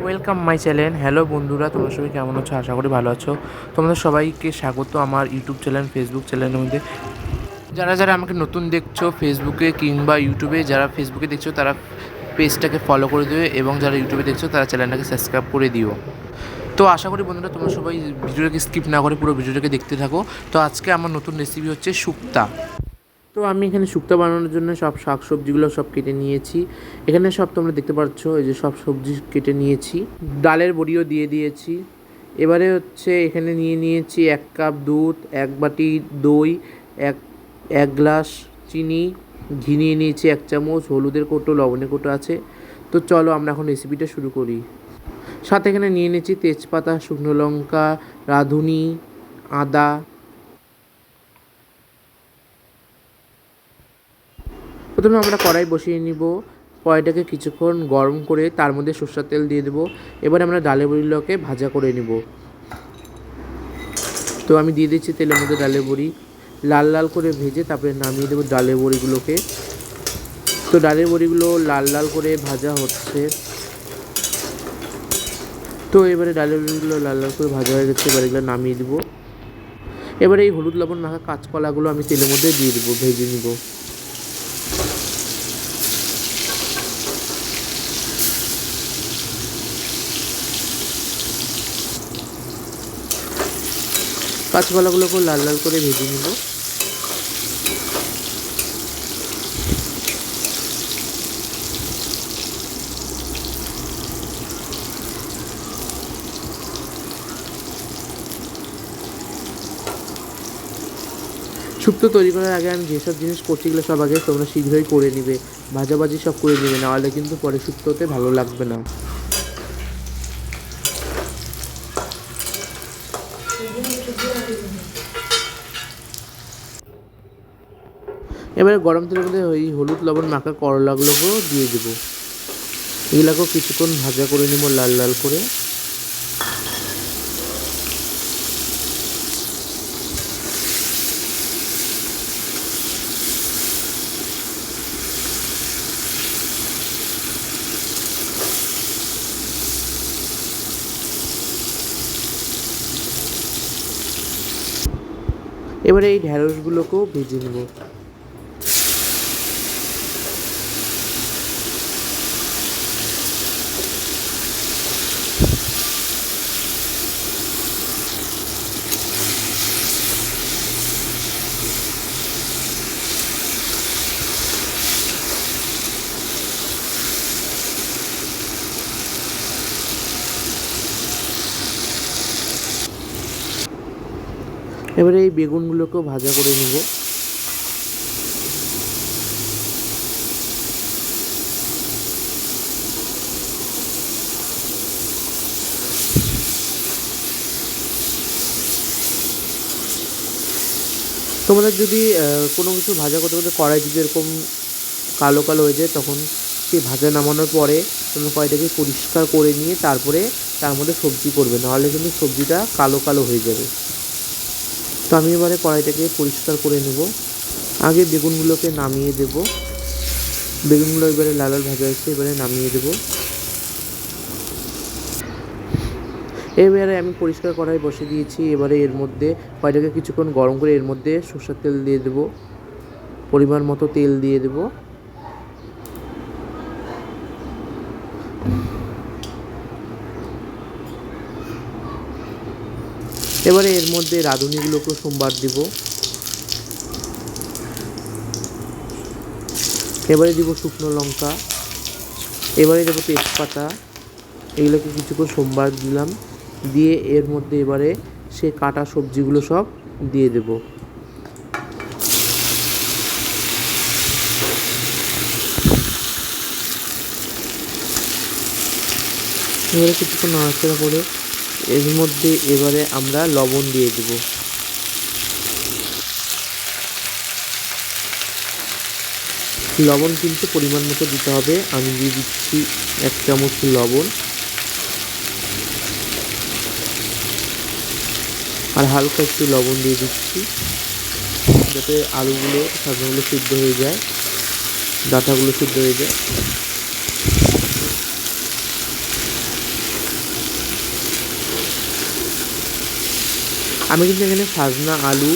Welcome my channel. Hello বন্ধুরা, তোমরা সবাই কেমন আছো? আশা করি ভালো আছো। তোমাদের সবাইকে স্বাগত আমার ইউটিউব চ্যানেল, ফেসবুক চ্যানেলের মধ্যে। যারা যারা আমাকে নতুন দেখছো ফেসবুকে কিংবা ইউটিউবে, যারা ফেসবুকে দেখছো তারা পেজটাকে ফলো করে দেবে, এবং যারা ইউটিউবে দেখছো তারা চ্যানেলটাকে সাবস্ক্রাইব করে দিও। তো আশা করি বন্ধুরা তোমরা সবাই ভিডিওটাকে স্কিপ না করে পুরো ভিডিওটাকে দেখতে থাকো। তো আজকে আমার নতুন রেসিপি হচ্ছে শুক্তা। তো আমি এখানে শুক্তো বানানোর জন্য সব শাক সবজিগুলো সব কেটে নিয়েছি। এখানে সব তোমরা দেখতে পাচ্ছ, এই যে সব সবজি কেটে নিয়েছি, ডালের বড়িও দিয়ে দিয়েছি। এবারে হচ্ছে এখানে নিয়ে নিয়েছি 1 কাপ দুধ, 1 বাটি দই, এক এক গ্লাস চিনি, ঘি নিয়ে নিয়েছি 1 চামচ, হলুদের কৌটো, লবণের কৌটো আছে। তো চলো আমরা এখন রেসিপিটা শুরু করি। সাথে এখানে নিয়ে নিয়েছি তেজপাতা, শুকনো লঙ্কা, রাঁধুনি, আদা। প্রথমে আমরা কড়াই বসিয়ে নিব। কড়াইটাকে কিছুক্ষণ গরম করে তার মধ্যে সরষের তেল দিয়ে দেবো। এবার আমরা ডালের বড়িগুলোকে ভাজা করে নিব। তো আমি দিয়ে দিচ্ছি তেলের মধ্যে ডালের বড়ি, লাল লাল করে ভেজে তারপরে নামিয়ে দেবো ডালের বড়িগুলোকে। তো ডালের বড়িগুলো লাল লাল করে ভাজা হচ্ছে। তো এবারে ডালের বড়িগুলো লাল লাল করে ভাজা হয়ে গেছে, এবার এগুলো নামিয়ে দেবো। এবারে এই হলুদ লবণ মাখা কাঁচকলাগুলো আমি তেলের মধ্যে দিয়ে দেবো, ভেজে নিব। কাঁচকলাগুলোকেও লাল লাল করে ভেজে নিব। শুক্তো তৈরি করার আগে আমি যেসব জিনিস করছি এগুলো সব আগে তোমরা শীঘ্রই করে নিবে, ভাজাভাজি সব করে নিবে, নাহলে কিন্তু পরে শুক্তোতে ভালো লাগবে না। এবারে গরম তেলের মধ্যে ওই হলুদ লবণ মাখা করলাগুলোকেও দিয়ে দেবো। এগুলোকেও কিছুক্ষণ ভাজা করে নিব লাল লাল করে। এবারে এই ঢ্যাঁড়সগুলোকেও ভেজে নেব। এবারে এই বেগুনগুলোকেও ভাজা করে নেব। তোমাদের যদি কোনো কিছু ভাজা করতে করতে কড়াই যদি এরকম কালো কালো হয়ে যায়, তখন সেই ভাজা নামানোর পরে তোমরা কড়াইটাকে পরিষ্কার করে নিয়ে তারপরে তার মধ্যে সবজি করবে, নাহলে কিন্তু সবজিটা কালো কালো হয়ে যাবে। তো আমি এবারে কড়াইটাকে পরিষ্কার করে নেব। আগে বেগুনগুলোকে নামিয়ে দেব। বেগুনগুলো এবারে লাল লাল ভাজা হয়েছে, এবারে নামিয়ে দেব। এবারে আমি পরিষ্কার কড়াই বসিয়ে দিয়েছি। এবারে এর মধ্যে কড়াইটাকে কিছুক্ষণ গরম করে এর মধ্যে সরষের তেল দিয়ে দেব, পরিমাণ মতো তেল দিয়ে দেব। এবারে এর মধ্যে রাঁধুনিগুলোকেও সোমবার দিব। এবারে দিব শুকনো লঙ্কা, এবারে দেবো তেজপাতা। এগুলোকে কিছুক্ষণ সোমবার দিলাম, দিয়ে এর মধ্যে এবারে সে কাটা সবজিগুলো সব দিয়ে দেব। এবারে কিছুক্ষণ নাড়াচাড়া করে এর মধ্যে এবারে আমরা লবণ দিয়ে দেব। লবণ কিন্তু পরিমাণ মতো দিতে হবে। আমি দিয়ে দিচ্ছি 1 চামচ লবণ, আর হালকা একটু লবণ দিয়ে দিচ্ছি, যাতে আলুগুলো শাকগুলো সিদ্ধ হয়ে যায়, ডাঁটাগুলো সিদ্ধ হয়ে যায়। আমি কিন্তু এখানে সাজনা, আলু,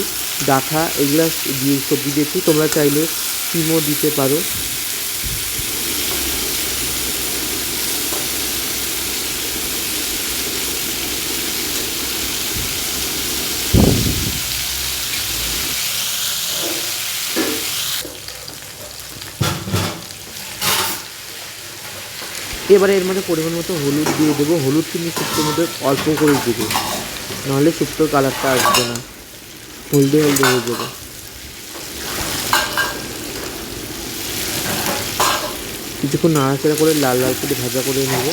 ডাঁটা এগুলো দিয়ে সবজি দিয়েছি, তোমরা চাইলে শিমও দিতে পারো। এবারে এর মধ্যে পরিমাণ মতো হলুদ দিয়ে দেবো। হলুদ কিন্তু শুক্তোর মধ্যে অল্প করে দেবো, নাহলে শুক্তোর কালারটা আসবে না, হলদে হলদে হয়ে যাবে। কিছুক্ষণ নাড়াচাড়া করে লাল লাল করে ভাজা করে নেব।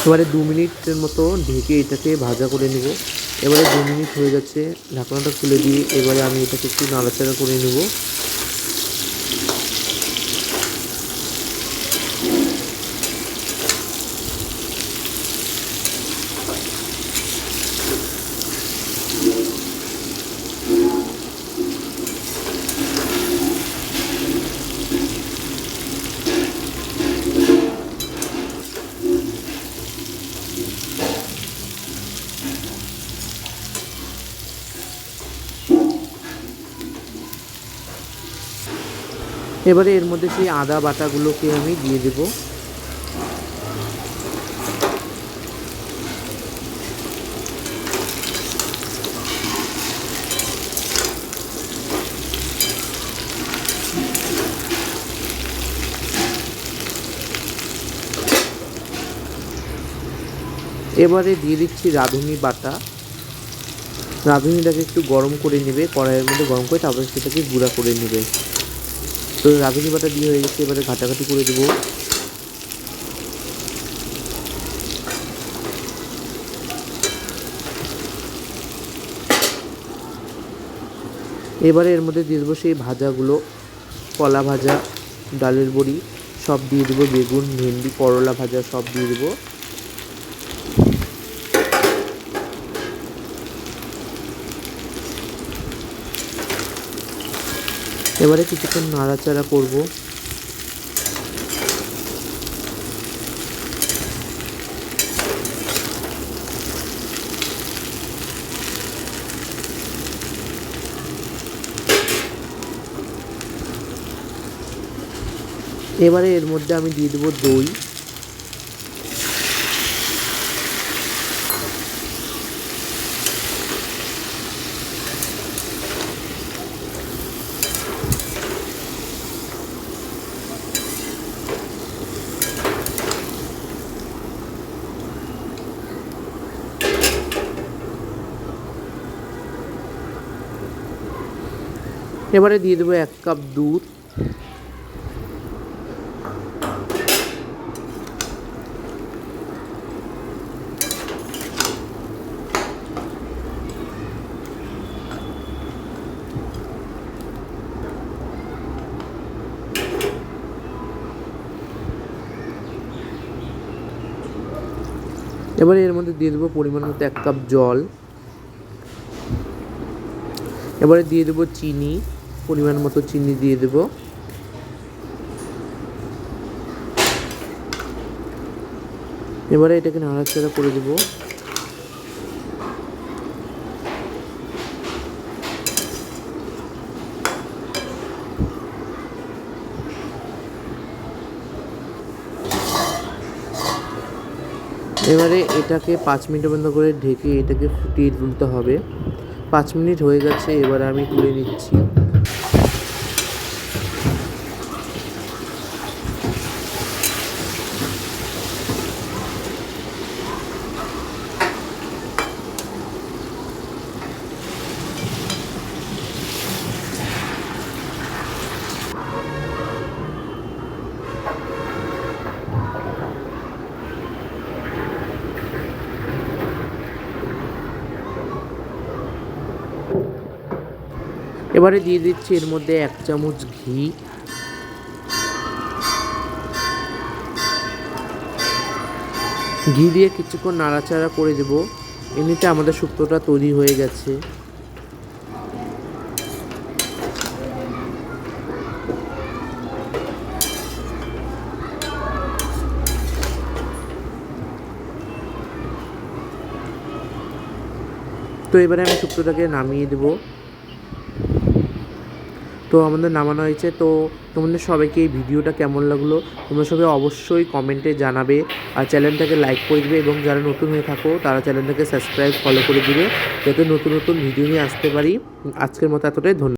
এবারে 2 মিনিটের মতো ঢেকে এটাকে ভাজা করে নেব। এবারে 2 মিনিট হয়ে যাচ্ছে, ঢাকনাটা খুলে দিয়ে এবারে আমি এটাকে একটু নাড়াচাড়া করে নেব। এবারে এর মধ্যে সেই আদা বাটাগুলোকে আমি দিয়ে দেব। এবারে দিয়ে দিচ্ছি রাঁধুনি বাটা। রাঁধুনিটাকে একটু গরম করে নেবে, কড়াইয়ের মধ্যে গরম করে তারপরে সেটাকে গুঁড়া করে নেবে। তো রাঁধুনি বাটা দিয়ে হয়ে গেছে, এবারে ঘাটাঘাটি করে দেবো। এবারে এর মধ্যে দিয়ে দেবো সেই ভাজাগুলো, কলা ভাজা, ডালের বড়ি সব দিয়ে দেবো, বেগুন, ভেন্ডি, করলা ভাজা সব দিয়ে দেবো। এবারে কিছুক্ষণ নাড়াচাড়া করব। এবারে এর মধ্যে আমি দিয়ে দেবো দই। এবারে দিয়ে দেবো 1 কাপ দুধ। এবারে এর মধ্যে দিয়ে দেবো পরিমাণ মতো 1 কাপ জল। এবারে দিয়ে দেবো চিনি, পরিমাণ মতো চিনি দিয়ে দেবো। এবারে এটাকে নাড়াচাড়া করে দেবো। এবারে এটাকে 5 মিনিট বন্ধ করে ঢেকে এটাকে ফুটিয়ে তুলতে হবে। 5 মিনিট হয়ে গেছে, এবারে আমি তুলে নিচ্ছি। এবারে দিয়ে দিচ্ছি এর মধ্যে 1 চামচ ঘি। ঘি দিয়ে কিছুক্ষণ নাড়াচাড়া করে দেবো। এমনিতে আমাদের শুক্তোটা তৈরি হয়ে গেছে। তো এবারে আমি শুক্তোটাকে নামিয়ে দেবো। তো আমাদের নামানো হয়েছে। তো তোমাদের সবাইকে এই ভিডিওটা কেমন লাগলো তোমরা সবাই অবশ্যই কমেন্টে জানাবে, আর চ্যানেলটাকে লাইক করে দিবে, এবং যারা নতুন হয়ে থাকো তারা চ্যানেলটাকে সাবস্ক্রাইব ফলো করে দিবে, যাতে নতুন নতুন ভিডিও নিয়ে আসতে পারি। আজকের মতো এতটাই, ধন্যবাদ।